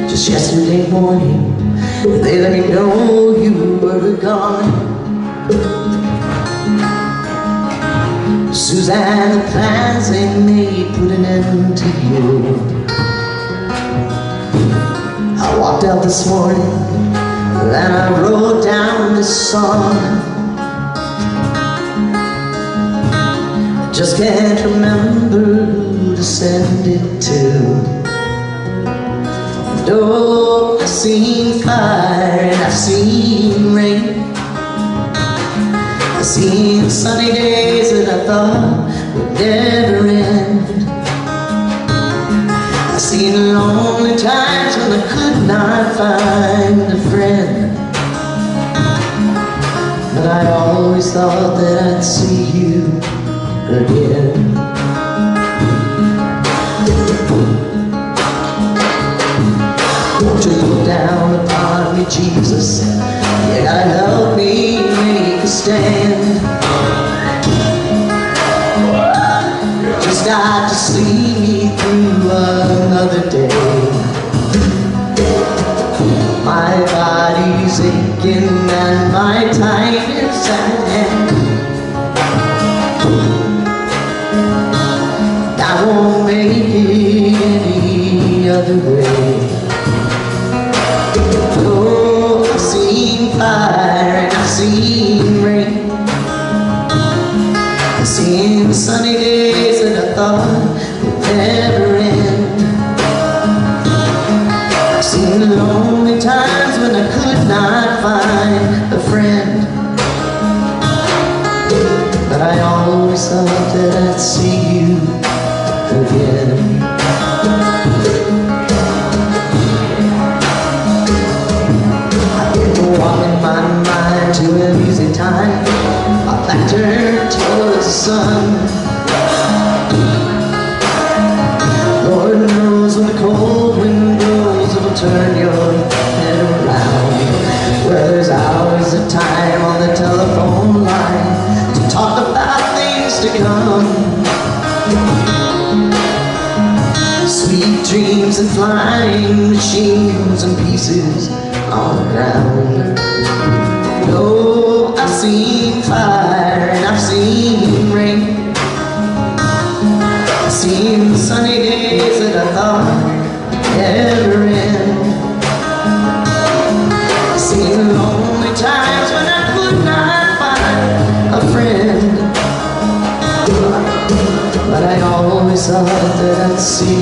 Just yesterday morning, they let me know you were gone. Suzanne, the plans they made put an end to you. I walked out this morning and I wrote down this song. I just can't remember who to send it to. Oh, I've seen fire and I've seen rain. I've seen sunny days that I thought would never end. I've seen lonely times when I could not find a friend. But I always thought that I'd see you again. Won't you look down upon me, Jesus? You gotta help me make a stand. Just got to see me through another day. My body's aching and my time is at hand. I won't make it any other way. Oh, I've seen fire and I've seen rain. I've seen sunny days that I thought would never end. I've seen lonely times when I could not find a friend. But I always thought that I'd see you again. Walking my mind to an easy time, my back turned towards the sun. Lord knows when the cold wind blows, it'll turn your head around. Well, there's always a time on the telephone line to talk about things to come. Sweet dreams and flying machines and pieces on the ground. Oh, I've seen fire and I've seen rain. I've seen sunny days that I thought never end. I've seen lonely times when I could not find a friend. But I always thought that I'd see